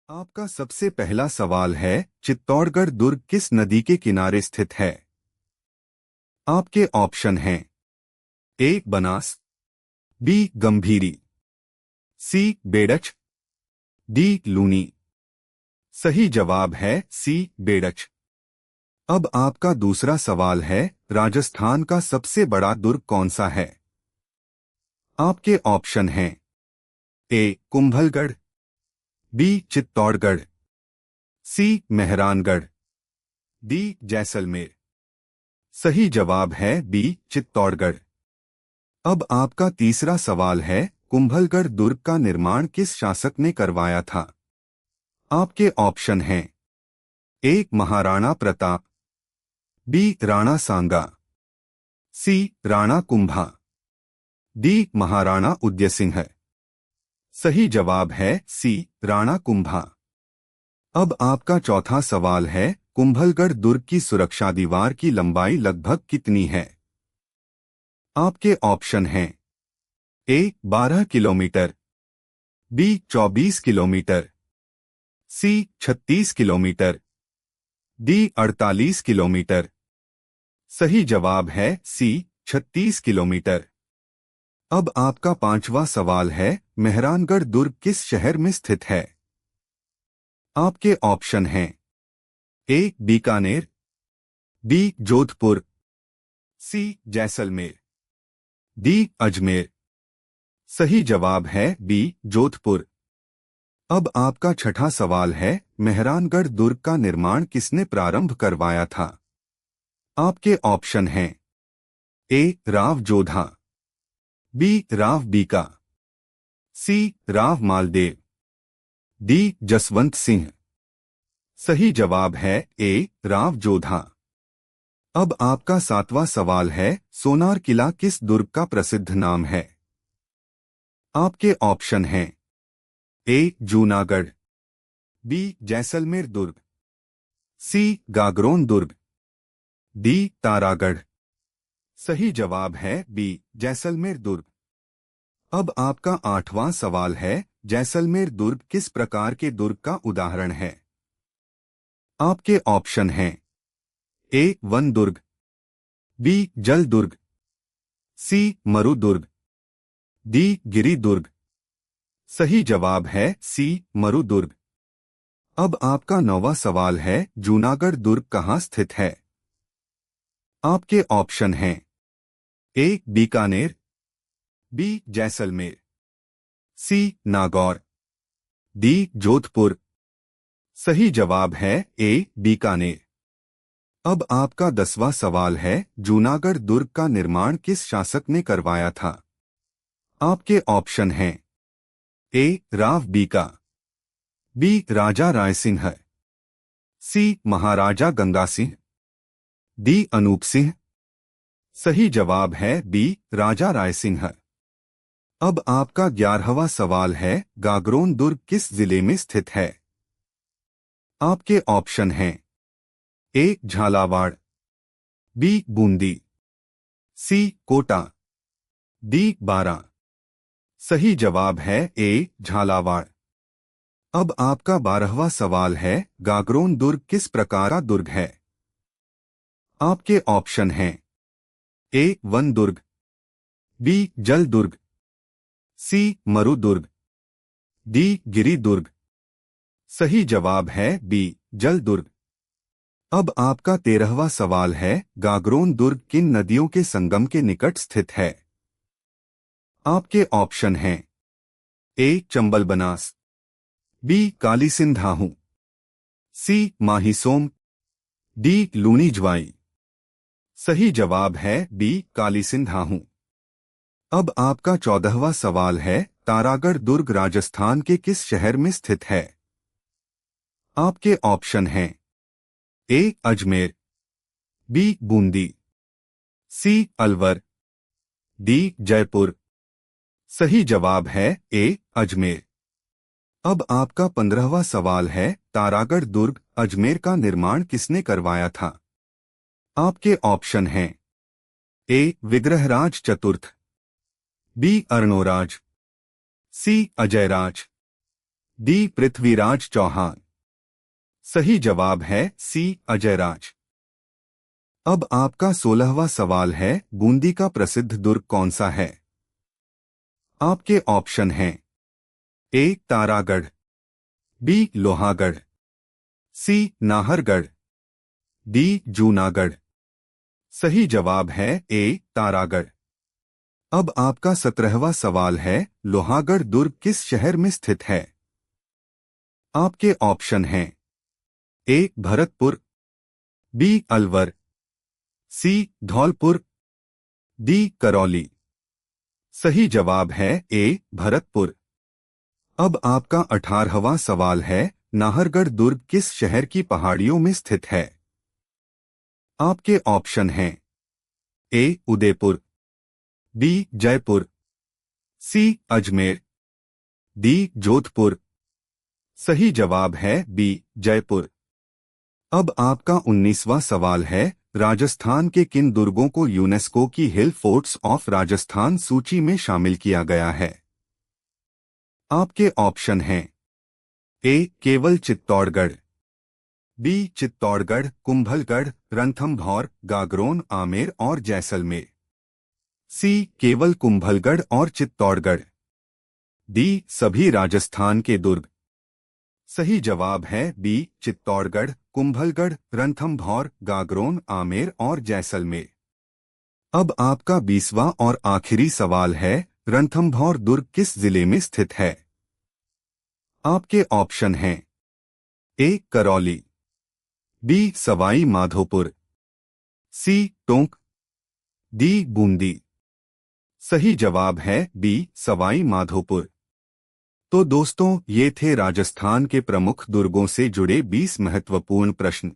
आपका सबसे पहला सवाल है, चित्तौड़गढ़ दुर्ग किस नदी के किनारे स्थित है? आपके ऑप्शन हैं: ए बनास, बी गंभीरी, सी बेड़च, डी लूनी। सही जवाब है सी बेड़च। अब आपका दूसरा सवाल है, राजस्थान का सबसे बड़ा दुर्ग कौन सा है? आपके ऑप्शन हैं: ए कुंभलगढ़, बी चित्तौड़गढ़, सी मेहरानगढ़, डी जैसलमेर। सही जवाब है बी चित्तौड़गढ़। अब आपका तीसरा सवाल है, कुंभलगढ़ दुर्ग का निर्माण किस शासक ने करवाया था? आपके ऑप्शन हैं: ए महाराणा प्रताप, बी राणा सांगा, सी राणा कुंभा, डी महाराणा उदयसिंह। सही जवाब है सी राणा कुंभा। अब आपका चौथा सवाल है, कुंभलगढ़ दुर्ग की सुरक्षा दीवार की लंबाई लगभग कितनी है? आपके ऑप्शन हैं: ए 12 किलोमीटर, बी 24 किलोमीटर, सी 36 किलोमीटर, डी 48 किलोमीटर। सही जवाब है सी 36 किलोमीटर। अब आपका पांचवा सवाल है, मेहरानगढ़ दुर्ग किस शहर में स्थित है? आपके ऑप्शन हैं: ए बीकानेर, बी जोधपुर, सी जैसलमेर, डी अजमेर। सही जवाब है बी जोधपुर। अब आपका छठा सवाल है, मेहरानगढ़ दुर्ग का निर्माण किसने प्रारंभ करवाया था? आपके ऑप्शन हैं: ए राव जोधा, बी राव बीका, सी राव मालदेव, डी जसवंत सिंह। सही जवाब है ए राव जोधा। अब आपका सातवां सवाल है, सोनार किला किस दुर्ग का प्रसिद्ध नाम है? आपके ऑप्शन हैं: ए जूनागढ़, बी जैसलमेर दुर्ग, सी गागरोन दुर्ग, डी तारागढ़। सही जवाब है बी जैसलमेर दुर्ग। अब आपका आठवां सवाल है, जैसलमेर दुर्ग किस प्रकार के दुर्ग का उदाहरण है? आपके ऑप्शन हैं: ए वन दुर्ग, बी जल दुर्ग, सी मरु दुर्ग, डी गिरि दुर्ग। सही जवाब है सी मरु दुर्ग। अब आपका नौवां सवाल है, जूनागढ़ दुर्ग कहाँ स्थित है? आपके ऑप्शन हैं: ए बीकानेर, बी जैसलमेर, सी नागौर, डी जोधपुर। सही जवाब है ए बीकानेर। अब आपका 10वां सवाल है, जूनागढ़ दुर्ग का निर्माण किस शासक ने करवाया था? आपके ऑप्शन हैं: ए राव बीका, बी राजा रायसिंह, सी महाराजा गंगा सिंह, डी अनूप सिंह। सही जवाब है बी राजा रायसिंह। अब आपका 11वां सवाल है, गागरोन दुर्ग किस जिले में स्थित है? आपके ऑप्शन हैं: ए झालावाड़, बी बूंदी, सी कोटा, डी बारा। सही जवाब है ए झालावाड़। अब आपका 12वां सवाल है, गागरोन दुर्ग किस प्रकार का दुर्ग है? आपके ऑप्शन हैं: ए वन दुर्ग, बी जल दुर्ग, सी मरु दुर्ग, डी गिरि दुर्ग। सही जवाब है बी जल दुर्ग। अब आपका 13वां सवाल है, गागरोन दुर्ग किन नदियों के संगम के निकट स्थित है? आपके ऑप्शन हैं: ए चंबल बनास, बी काली सिंधाहू, सी माहीसोम, डी लूनी ज्वाई। सही जवाब है बी काली सिंधाहू। अब आपका 14वां सवाल है, तारागढ़ दुर्ग राजस्थान के किस शहर में स्थित है? आपके ऑप्शन हैं: ए अजमेर, बी बूंदी, सी अलवर, डी जयपुर। सही जवाब है ए अजमेर। अब आपका 15वां सवाल है, तारागढ़ दुर्ग अजमेर का निर्माण किसने करवाया था? आपके ऑप्शन हैं: ए विग्रहराज चतुर्थ, बी अर्णोराज, सी अजयराज, डी पृथ्वीराज चौहान। सही जवाब है सी अजयराज। अब आपका 16वां सवाल है, बूंदी का प्रसिद्ध दुर्ग कौन सा है? आपके ऑप्शन हैं ए तारागढ़, बी लोहागढ़, सी नाहरगढ़, डी जूनागढ़। सही जवाब है ए तारागढ़। अब आपका 17वां सवाल है, लोहागढ़ दुर्ग किस शहर में स्थित है? आपके ऑप्शन हैं ए भरतपुर, बी अलवर, सी धौलपुर, डी करौली। सही जवाब है ए भरतपुर। अब आपका 18वां सवाल है, नाहरगढ़ दुर्ग किस शहर की पहाड़ियों में स्थित है? आपके ऑप्शन हैं ए उदयपुर, बी जयपुर, सी अजमेर, डी जोधपुर। सही जवाब है बी जयपुर। अब आपका 19वां सवाल है, राजस्थान के किन दुर्गों को यूनेस्को की हिल फोर्ट्स ऑफ राजस्थान सूची में शामिल किया गया है? आपके ऑप्शन हैं ए केवल चित्तौड़गढ़, बी चित्तौड़गढ़, कुंभलगढ़, रणथंभौर, गागरोन, आमेर और जैसलमेर, सी केवल कुंभलगढ़ और चित्तौड़गढ़, डी सभी राजस्थान के दुर्ग। सही जवाब है बी चित्तौड़गढ़, कुंभलगढ़, रणथंभौर, गागरोन, आमेर और जैसलमेर। अब आपका 20वां और आखिरी सवाल है, रणथंभौर दुर्ग किस जिले में स्थित है? आपके ऑप्शन हैं ए करौली, बी सवाई माधोपुर, सी टोंक, डी बूंदी। सही जवाब है बी सवाई माधोपुर। तो दोस्तों, ये थे राजस्थान के प्रमुख दुर्गों से जुड़े 20 महत्वपूर्ण प्रश्न।